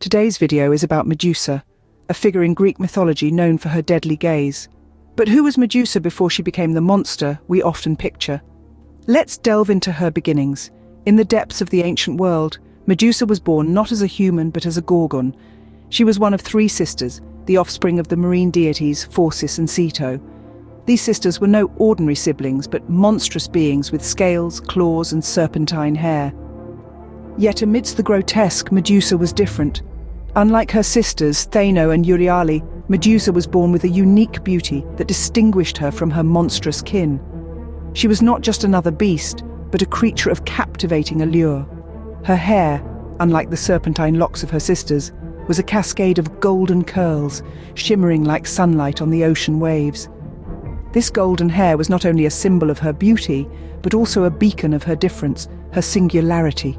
Today's video is about Medusa, a figure in Greek mythology known for her deadly gaze. But who was Medusa before she became the monster we often picture? Let's delve into her beginnings. In the depths of the ancient world, Medusa was born not as a human but as a Gorgon. She was one of three sisters, the offspring of the marine deities Phorcys and Ceto. These sisters were no ordinary siblings but monstrous beings with scales, claws and serpentine hair. Yet amidst the grotesque, Medusa was different. Unlike her sisters, Thano and Euryale, Medusa was born with a unique beauty that distinguished her from her monstrous kin. She was not just another beast, but a creature of captivating allure. Her hair, unlike the serpentine locks of her sisters, was a cascade of golden curls, shimmering like sunlight on the ocean waves. This golden hair was not only a symbol of her beauty, but also a beacon of her difference, her singularity.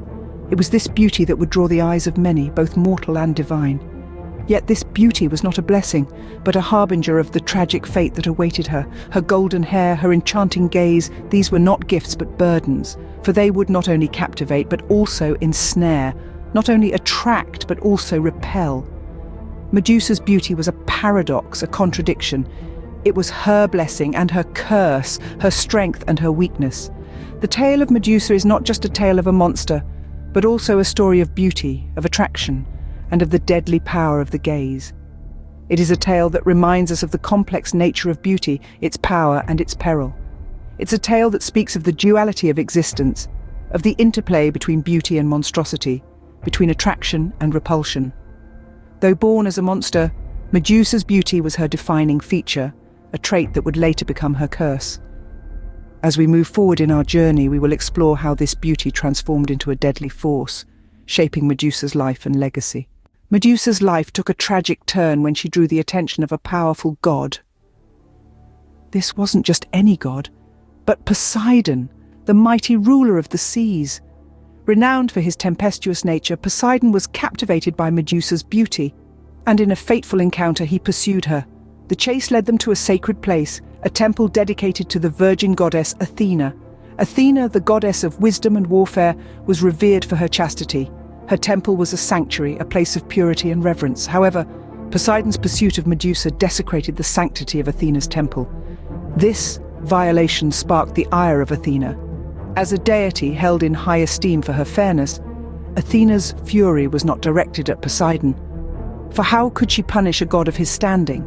It was this beauty that would draw the eyes of many, both mortal and divine. Yet this beauty was not a blessing, but a harbinger of the tragic fate that awaited her. Her golden hair, her enchanting gaze, these were not gifts but burdens, for they would not only captivate but also ensnare, not only attract but also repel. Medusa's beauty was a paradox, a contradiction. It was her blessing and her curse, her strength and her weakness. The tale of Medusa is not just a tale of a monster, but also a story of beauty, of attraction, and of the deadly power of the gaze. It is a tale that reminds us of the complex nature of beauty, its power and its peril. It's a tale that speaks of the duality of existence, of the interplay between beauty and monstrosity, between attraction and repulsion. Though born as a monster, Medusa's beauty was her defining feature, a trait that would later become her curse. As we move forward in our journey, we will explore how this beauty transformed into a deadly force, shaping Medusa's life and legacy. Medusa's life took a tragic turn when she drew the attention of a powerful god. This wasn't just any god, but Poseidon, the mighty ruler of the seas. Renowned for his tempestuous nature, Poseidon was captivated by Medusa's beauty, and in a fateful encounter he pursued her. The chase led them to a sacred place, a temple dedicated to the virgin goddess Athena. Athena, the goddess of wisdom and warfare, was revered for her chastity. Her temple was a sanctuary, a place of purity and reverence. However, Poseidon's pursuit of Medusa desecrated the sanctity of Athena's temple. This violation sparked the ire of Athena. As a deity held in high esteem for her fairness, Athena's fury was not directed at Poseidon. For how could she punish a god of his standing?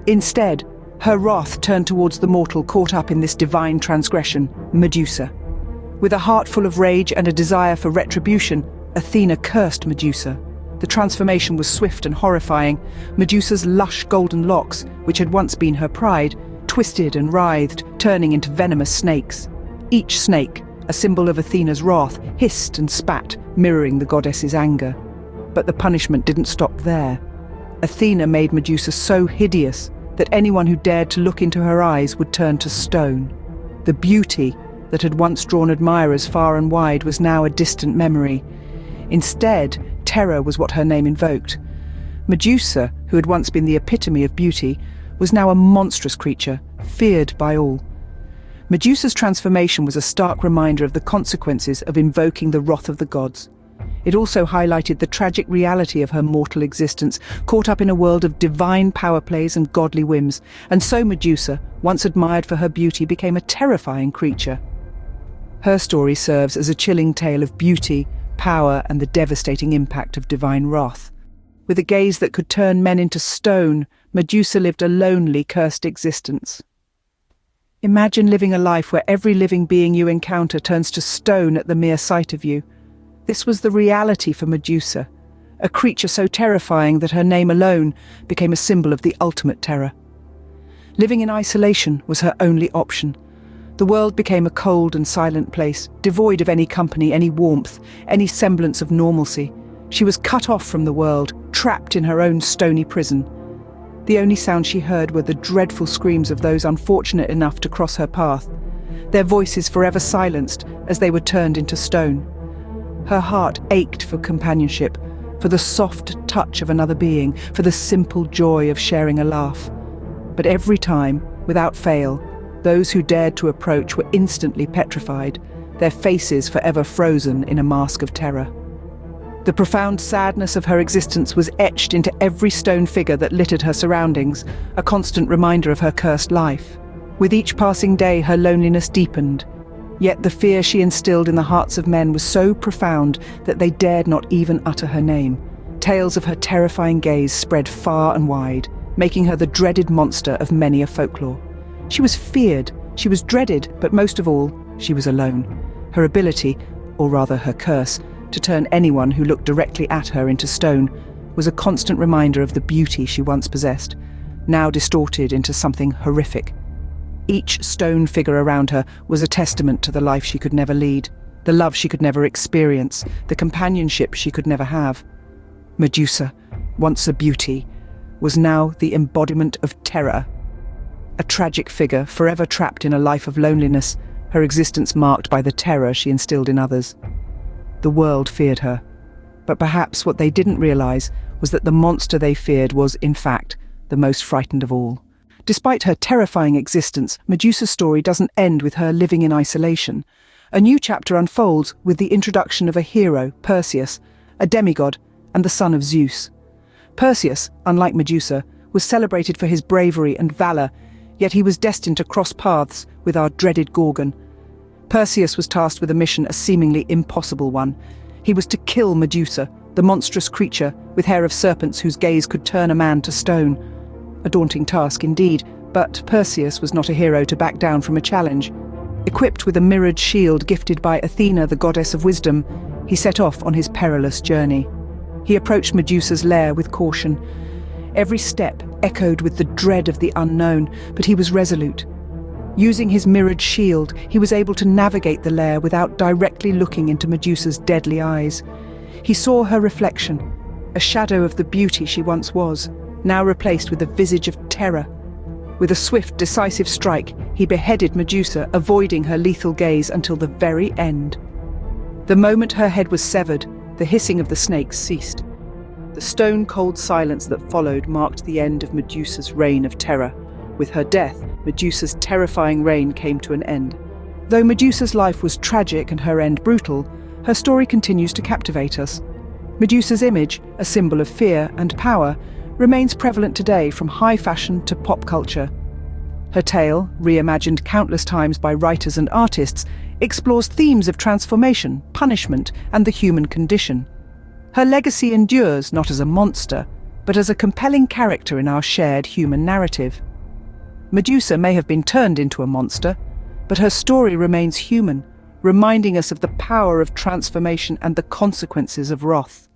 Instead, her wrath turned towards the mortal caught up in this divine transgression, Medusa. With a heart full of rage and a desire for retribution, Athena cursed Medusa. The transformation was swift and horrifying. Medusa's lush golden locks, which had once been her pride, twisted and writhed, turning into venomous snakes. Each snake, a symbol of Athena's wrath, hissed and spat, mirroring the goddess's anger. But the punishment didn't stop there. Athena made Medusa so hideous that anyone who dared to look into her eyes would turn to stone. The beauty that had once drawn admirers far and wide was now a distant memory. Instead, terror was what her name invoked. Medusa, who had once been the epitome of beauty, was now a monstrous creature, feared by all. Medusa's transformation was a stark reminder of the consequences of invoking the wrath of the gods. It also highlighted the tragic reality of her mortal existence, caught up in a world of divine power plays and godly whims. And so Medusa, once admired for her beauty, became a terrifying creature. Her story serves as a chilling tale of beauty, power, and the devastating impact of divine wrath. With a gaze that could turn men into stone, Medusa lived a lonely, cursed existence. Imagine living a life where every living being you encounter turns to stone at the mere sight of you. This was the reality for Medusa, a creature so terrifying that her name alone became a symbol of the ultimate terror. Living in isolation was her only option. The world became a cold and silent place, devoid of any company, any warmth, any semblance of normalcy. She was cut off from the world, trapped in her own stony prison. The only sound she heard were the dreadful screams of those unfortunate enough to cross her path, their voices forever silenced as they were turned into stone. Her heart ached for companionship, for the soft touch of another being, for the simple joy of sharing a laugh. But every time, without fail, those who dared to approach were instantly petrified, their faces forever frozen in a mask of terror. The profound sadness of her existence was etched into every stone figure that littered her surroundings, a constant reminder of her cursed life. With each passing day, her loneliness deepened. Yet the fear she instilled in the hearts of men was so profound that they dared not even utter her name. Tales of her terrifying gaze spread far and wide, making her the dreaded monster of many a folklore. She was feared, she was dreaded, but most of all, she was alone. Her ability, or rather her curse, to turn anyone who looked directly at her into stone was a constant reminder of the beauty she once possessed, now distorted into something horrific. Each stone figure around her was a testament to the life she could never lead, the love she could never experience, the companionship she could never have. Medusa, once a beauty, was now the embodiment of terror. A tragic figure, forever trapped in a life of loneliness, her existence marked by the terror she instilled in others. The world feared her, but perhaps what they didn't realize was that the monster they feared was, in fact, the most frightened of all. Despite her terrifying existence, Medusa's story doesn't end with her living in isolation. A new chapter unfolds with the introduction of a hero, Perseus, a demigod, and the son of Zeus. Perseus, unlike Medusa, was celebrated for his bravery and valor, yet he was destined to cross paths with our dreaded Gorgon. Perseus was tasked with a mission, a seemingly impossible one. He was to kill Medusa, the monstrous creature with hair of serpents whose gaze could turn a man to stone. A daunting task indeed, but Perseus was not a hero to back down from a challenge. Equipped with a mirrored shield gifted by Athena, the goddess of wisdom, he set off on his perilous journey. He approached Medusa's lair with caution. Every step echoed with the dread of the unknown, but he was resolute. Using his mirrored shield, he was able to navigate the lair without directly looking into Medusa's deadly eyes. He saw her reflection, a shadow of the beauty she once was, now replaced with a visage of terror. With a swift, decisive strike, he beheaded Medusa, avoiding her lethal gaze until the very end. The moment her head was severed, the hissing of the snakes ceased. The stone-cold silence that followed marked the end of Medusa's reign of terror. With her death, Medusa's terrifying reign came to an end. Though Medusa's life was tragic and her end brutal, her story continues to captivate us. Medusa's image, a symbol of fear and power, remains prevalent today from high fashion to pop culture. Her tale, reimagined countless times by writers and artists, explores themes of transformation, punishment, and the human condition. Her legacy endures not as a monster, but as a compelling character in our shared human narrative. Medusa may have been turned into a monster, but her story remains human, reminding us of the power of transformation and the consequences of wrath.